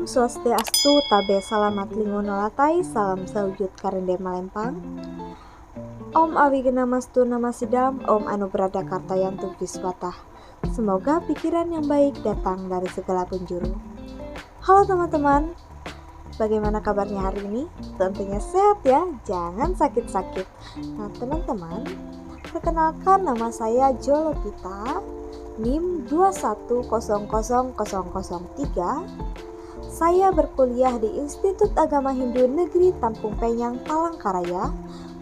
Om Swastiastu, Tabe Salamat Lingonolatai, Salam Sawujud Karende Malempang. Om Awigena-mastu Namasidam, Om Anubrada Kartayantu Viswatah. Semoga pikiran yang baik datang dari segala penjuru. Halo teman-teman, bagaimana kabarnya hari ini? Tentunya sehat ya, jangan sakit-sakit. Nah teman-teman, perkenalkan nama saya Jolopita, NIM 2100003. Saya berkuliah di Institut Agama Hindu Negeri Tampung Penyang, Palangkaraya,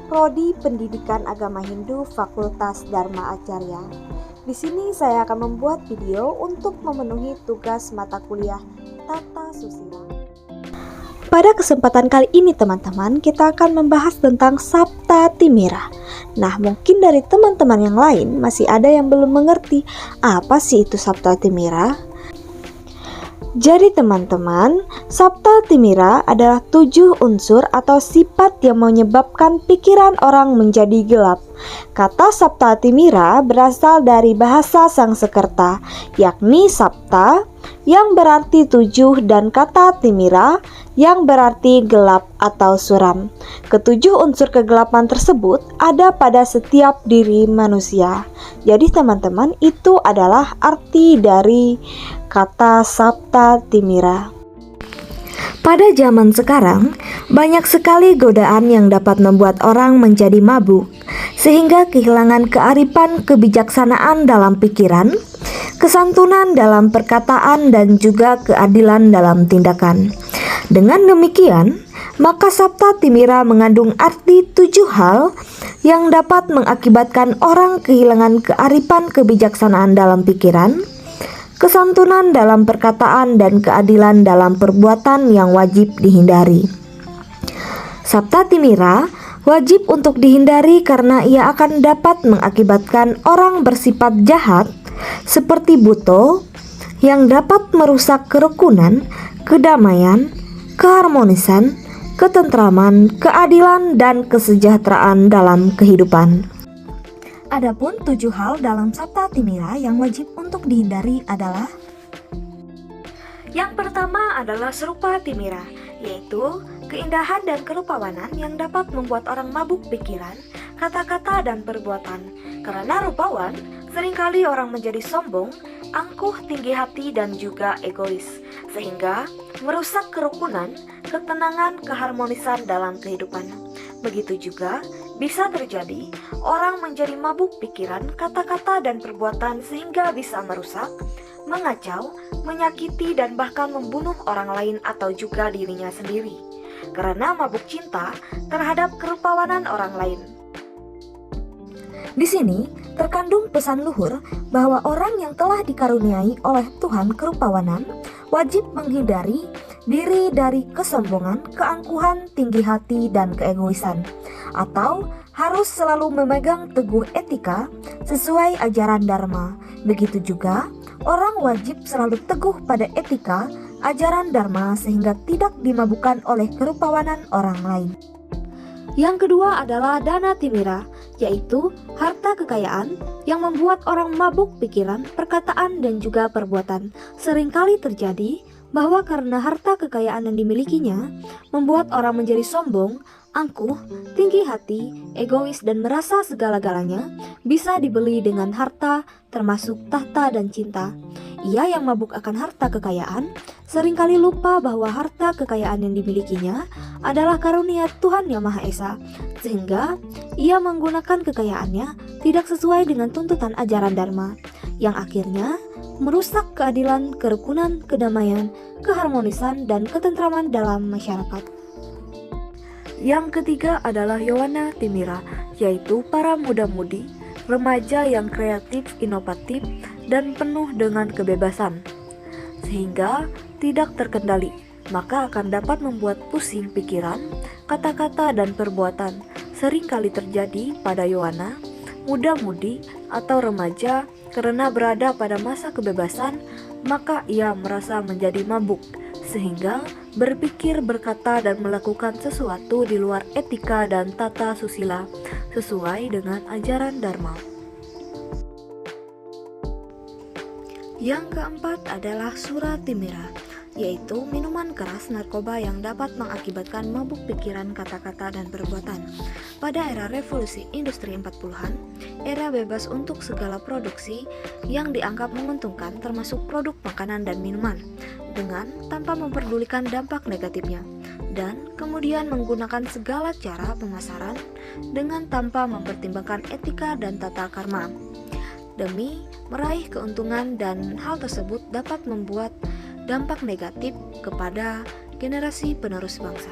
Prodi Pendidikan Agama Hindu, Fakultas Dharma Acarya. Di sini saya akan membuat video untuk memenuhi tugas mata kuliah Tata Susila. Pada kesempatan kali ini teman-teman, kita akan membahas tentang Sapta Timira. Nah, mungkin dari teman-teman yang lain masih ada yang belum mengerti apa sih itu Sapta Timira. Jadi teman-teman, Sapta Timira adalah 7 unsur atau sifat yang menyebabkan pikiran orang menjadi gelap. Kata Sapta Timira berasal dari bahasa Sangsekerta, yakni Sapta yang berarti 7 dan kata Timira yang berarti gelap atau suram. Ketujuh unsur kegelapan tersebut ada pada setiap diri manusia. Jadi teman-teman, itu adalah arti dari kata Sapta Timira. Pada zaman sekarang, banyak sekali godaan yang dapat membuat orang menjadi mabuk, sehingga kehilangan kearifan kebijaksanaan dalam pikiran, kesantunan dalam perkataan, dan juga keadilan dalam tindakan. Dengan demikian, maka Sapta Timira mengandung arti 7 hal yang dapat mengakibatkan orang kehilangan kearifan kebijaksanaan dalam pikiran, kesantunan dalam perkataan, dan keadilan dalam perbuatan yang wajib dihindari. Sapta Timira wajib untuk dihindari karena ia akan dapat mengakibatkan orang bersifat jahat seperti buto yang dapat merusak kerukunan, kedamaian, keharmonisan, ketentraman, keadilan, dan kesejahteraan dalam kehidupan. Adapun 7 hal dalam Sapta Timira yang wajib untuk dihindari adalah: yang pertama adalah Serupa Timira, yaitu keindahan dan kerupawanan yang dapat membuat orang mabuk pikiran, kata-kata, dan perbuatan. Karena rupawan, seringkali orang menjadi sombong, angkuh, tinggi hati, dan juga egois, sehingga merusak kerukunan, ketenangan, keharmonisan dalam kehidupan. Begitu juga bisa terjadi orang menjadi mabuk pikiran, kata-kata, dan perbuatan sehingga bisa merusak, mengacau, menyakiti, dan bahkan membunuh orang lain atau juga dirinya sendiri karena mabuk cinta terhadap kerupawanan orang lain. Di sini terkandung pesan luhur bahwa orang yang telah dikaruniai oleh Tuhan kerupawanan wajib menghindari diri dari kesombongan, keangkuhan, tinggi hati, dan keegoisan, atau harus selalu memegang teguh etika sesuai ajaran Dharma. Begitu juga orang wajib selalu teguh pada etika ajaran Dharma sehingga tidak dimabukkan oleh kerupawanan orang lain. Yang kedua adalah Dana Timira, yaitu harta kekayaan yang membuat orang mabuk pikiran, perkataan, dan juga perbuatan. Seringkali terjadi bahwa karena harta kekayaan yang dimilikinya membuat orang menjadi sombong, angkuh, tinggi hati, egois, dan merasa segala-galanya bisa dibeli dengan harta termasuk tahta dan cinta. Ia yang mabuk akan harta kekayaan seringkali lupa bahwa harta kekayaan yang dimilikinya adalah karunia Tuhan Yang Maha Esa, sehingga ia menggunakan kekayaannya tidak sesuai dengan tuntutan ajaran Dharma, yang akhirnya merusak keadilan, kerukunan, kedamaian, keharmonisan, dan ketentraman dalam masyarakat. Yang ketiga adalah Yowana Timira, yaitu para muda-mudi, remaja yang kreatif, inovatif, dan penuh dengan kebebasan, sehingga tidak terkendali, maka akan dapat membuat pusing pikiran, kata-kata, dan perbuatan. Seringkali terjadi pada Yowana, muda-mudi, atau remaja karena berada pada masa kebebasan, maka ia merasa menjadi mabuk, sehingga berpikir, berkata, dan melakukan sesuatu di luar etika dan tata susila sesuai dengan ajaran Dharma. Yang keempat adalah Sura Timira, yaitu minuman keras narkoba yang dapat mengakibatkan mabuk pikiran, kata-kata, dan perbuatan. Pada era revolusi industri 40-an, era bebas untuk segala produksi yang dianggap menguntungkan termasuk produk makanan dan minuman, dengan tanpa memperdulikan dampak negatifnya, dan kemudian menggunakan segala cara pemasaran dengan tanpa mempertimbangkan etika dan tata karma, demi meraih keuntungan, dan hal tersebut dapat membuat dampak negatif kepada generasi penerus bangsa.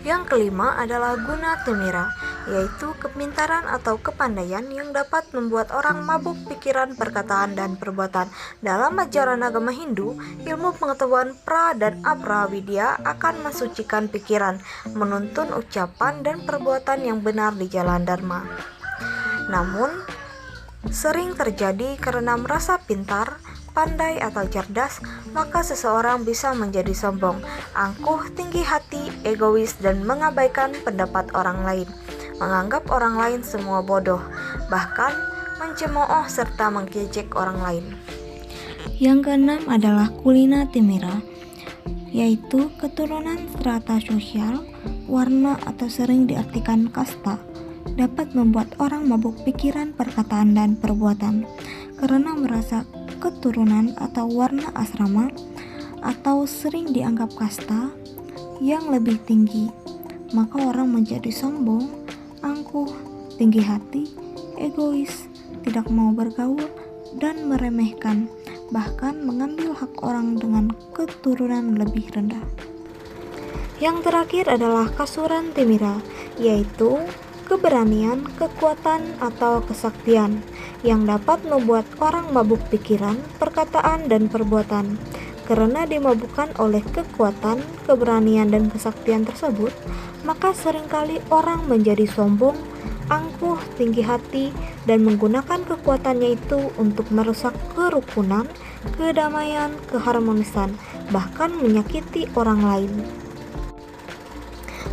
Yang kelima adalah guna temira, yaitu kepintaran atau kepandaian yang dapat membuat orang mabuk pikiran, perkataan, dan perbuatan. Dalam ajaran agama Hindu, ilmu pengetahuan pra dan apra widya akan mensucikan pikiran, menuntun ucapan dan perbuatan yang benar di jalan dharma. Namun, sering terjadi karena merasa pintar, pandai, atau cerdas, maka seseorang bisa menjadi sombong, angkuh, tinggi hati, egois, dan mengabaikan pendapat orang lain, menganggap orang lain semua bodoh, bahkan mencemooh serta mengejek orang lain. Yang keenam adalah kulina temira, yaitu keturunan strata sosial, warna, atau sering diartikan kasta, dapat membuat orang mabuk pikiran, perkataan, dan perbuatan karena merasa keturunan atau warna asrama atau sering dianggap kasta yang lebih tinggi, maka orang menjadi sombong, angkuh, tinggi hati, egois, tidak mau bergaul, dan meremehkan, bahkan mengambil hak orang dengan keturunan lebih rendah. Yang terakhir adalah kasuran temira, yaitu keberanian, kekuatan, atau kesaktian yang dapat membuat orang mabuk pikiran, perkataan, dan perbuatan. Karena dimabukkan oleh kekuatan, keberanian, dan kesaktian tersebut, maka seringkali orang menjadi sombong, angkuh, tinggi hati, dan menggunakan kekuatannya itu untuk merusak kerukunan, kedamaian, keharmonisan, bahkan menyakiti orang lain.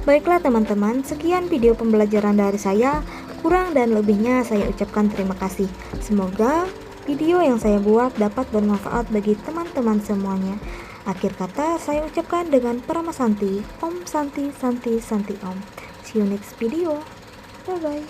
Baiklah teman-teman, sekian video pembelajaran dari saya. Kurang dan lebihnya saya ucapkan terima kasih. Semoga video yang saya buat dapat bermanfaat bagi teman-teman semuanya. Akhir kata saya ucapkan dengan Parama Santi. Om Santi Santi Santi Om. See you next video. Bye bye.